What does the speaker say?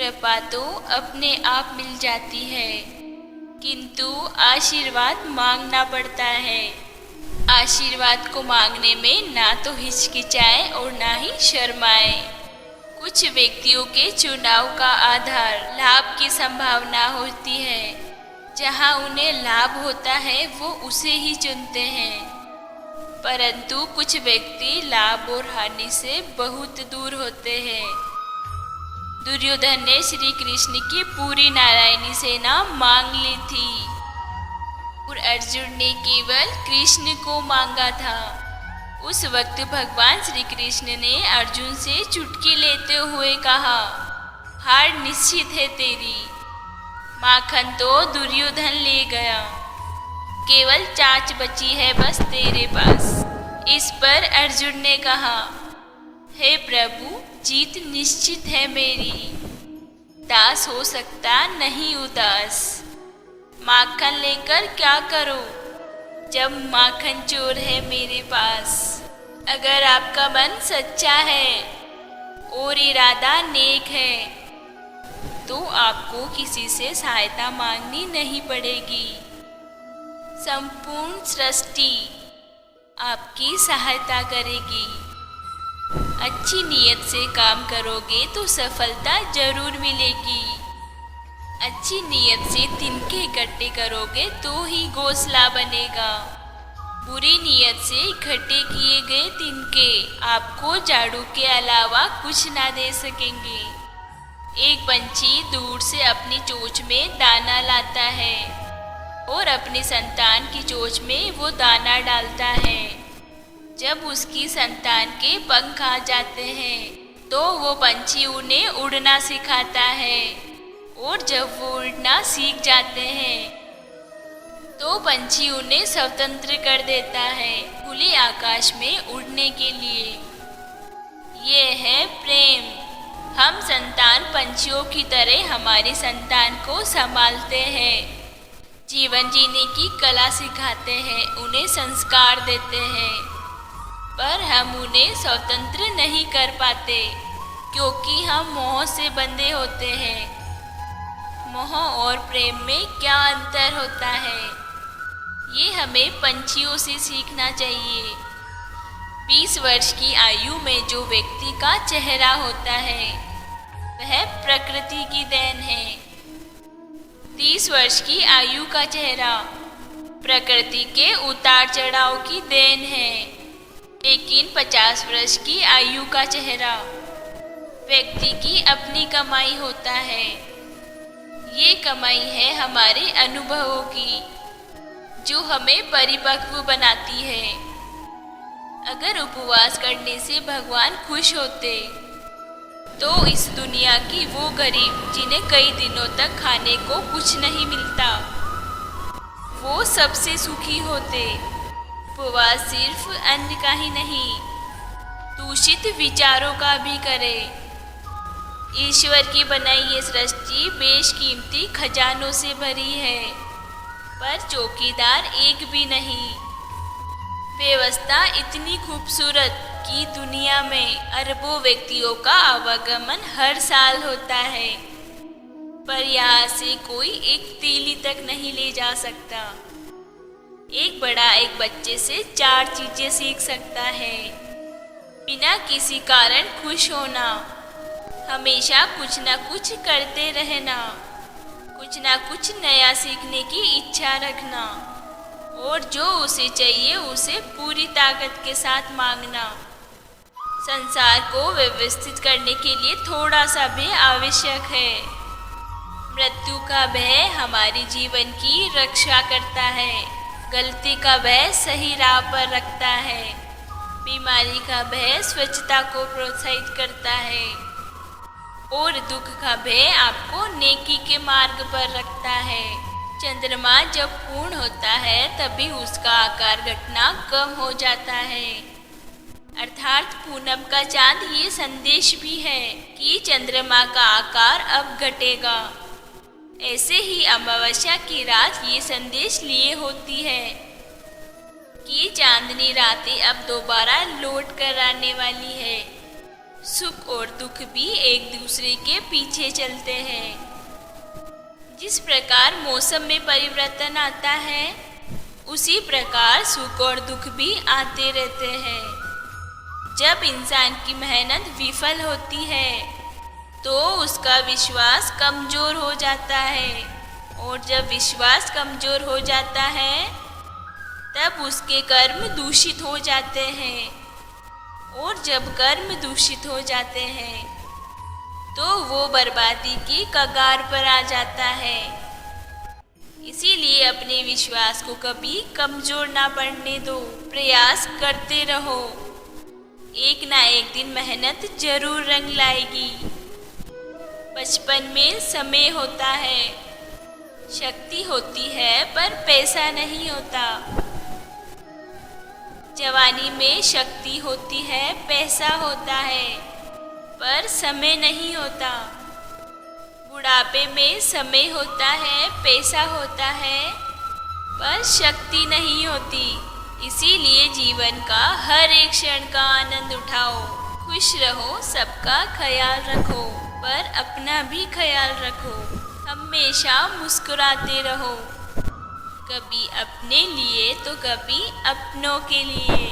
कृपा तो अपने आप मिल जाती है, किंतु आशीर्वाद मांगना पड़ता है। आशीर्वाद को मांगने में ना तो हिचकिचाए और ना ही शर्माए। कुछ व्यक्तियों के चुनाव का आधार लाभ की संभावना होती है। जहां उन्हें लाभ होता है वो उसे ही चुनते हैं, परंतु कुछ व्यक्ति लाभ और हानि से बहुत दूर होते हैं। दुर्योधन ने श्री कृष्ण की पूरी नारायणी सेना मांग ली थी और अर्जुन ने केवल कृष्ण को मांगा था। उस वक्त भगवान श्री कृष्ण ने अर्जुन से चुटकी लेते हुए कहा, हार निश्चित है तेरी। माखन तो दुर्योधन ले गया, केवल चाच बची है बस तेरे पास। इस पर अर्जुन ने कहा, हे प्रभु, जीत निश्चित है मेरी, दास हो सकता नहीं उदास। माखन लेकर क्या करो जब माखन चोर है मेरे पास। अगर आपका मन सच्चा है और इरादा नेक है तो आपको किसी से सहायता मांगनी नहीं पड़ेगी। संपूर्ण सृष्टि आपकी सहायता करेगी। अच्छी नीयत से काम करोगे तो सफलता जरूर मिलेगी। अच्छी नीयत से तिनके इकट्ठे करोगे तो ही घोंसला बनेगा। बुरी नीयत से इकट्ठे किए गए तिनके आपको झाड़ू के अलावा कुछ ना दे सकेंगे। एक पंछी दूर से अपनी चोंच में दाना लाता है और अपनी संतान की चोंच में वो दाना डालता है। जब उसकी संतान के पंख आ जाते हैं तो वो पंछी उन्हें उड़ना सिखाता है, और जब वो उड़ना सीख जाते हैं तो पंछी उन्हें स्वतंत्र कर देता है खुले आकाश में उड़ने के लिए। ये है प्रेम। हम संतान पंछियों की तरह हमारी संतान को संभालते हैं, जीवन जीने की कला सिखाते हैं, उन्हें संस्कार देते हैं, पर हम उन्हें स्वतंत्र नहीं कर पाते क्योंकि हम मोह से बंधे होते हैं। मोह और प्रेम में क्या अंतर होता है, ये हमें पंछियों से सीखना चाहिए। 20 वर्ष की आयु में जो व्यक्ति का चेहरा होता है वह प्रकृति की देन है। 30 वर्ष की आयु का चेहरा प्रकृति के उतार चढ़ाव की देन है, लेकिन 50 वर्ष की आयु का चेहरा व्यक्ति की अपनी कमाई होता है। ये कमाई है हमारे अनुभवों की जो हमें परिपक्व बनाती है। अगर उपवास करने से भगवान खुश होते तो इस दुनिया की वो गरीब जिन्हें कई दिनों तक खाने को कुछ नहीं मिलता, वो सबसे सुखी होते। उपवास सिर्फ अन्न का ही नहीं, दूषित विचारों का भी करे। ईश्वर की बनाई ये सृष्टि बेशकीमती खजानों से भरी है, पर चौकीदार एक भी नहीं। व्यवस्था इतनी खूबसूरत कि दुनिया में अरबों व्यक्तियों का आवागमन हर साल होता है, पर यहाँ से कोई एक तीली तक नहीं ले जा सकता। एक बड़ा एक बच्चे से 4 चीजें सीख सकता है। बिना किसी कारण खुश होना, हमेशा कुछ न कुछ करते रहना, कुछ न कुछ नया सीखने की इच्छा रखना, और जो उसे चाहिए उसे पूरी ताकत के साथ मांगना। संसार को व्यवस्थित करने के लिए थोड़ा सा भय आवश्यक है। मृत्यु का भय हमारी जीवन की रक्षा करता है, गलती का भय सही राह पर रखता है, बीमारी का भय स्वच्छता को प्रोत्साहित करता है, और दुख का भय आपको नेकी के मार्ग पर रखता है। चंद्रमा जब पूर्ण होता है तभी उसका आकार घटना कम हो जाता है, अर्थात पूनम का चांद ये संदेश भी है कि चंद्रमा का आकार अब घटेगा। ऐसे ही अमावस्या की रात ये संदेश लिए होती है कि चांदनी रातें अब दोबारा लौट कर आने वाली है। सुख और दुख भी एक दूसरे के पीछे चलते हैं। जिस प्रकार मौसम में परिवर्तन आता है, उसी प्रकार सुख और दुख भी आते रहते हैं। जब इंसान की मेहनत विफल होती है तो उसका विश्वास कमजोर हो जाता है, और जब विश्वास कमजोर हो जाता है तब उसके कर्म दूषित हो जाते हैं, और जब कर्म दूषित हो जाते हैं तो वो बर्बादी की कगार पर आ जाता है। इसीलिए अपने विश्वास को कभी कमजोर ना पड़ने दो, प्रयास करते रहो। एक ना एक दिन मेहनत जरूर रंग लाएगी। बचपन में समय होता है, शक्ति होती है, पर पैसा नहीं होता। जवानी में शक्ति होती है, पैसा होता है, पर समय नहीं होता। बुढ़ापे में समय होता है, पैसा होता है, पर शक्ति नहीं होती। इसीलिए जीवन का हर एक क्षण का आनंद उठाओ, खुश रहो, सबका ख्याल रखो, पर अपना भी ख्याल रखो। हमेशा मुस्कुराते रहो, कभी अपने लिए तो कभी अपनों के लिए।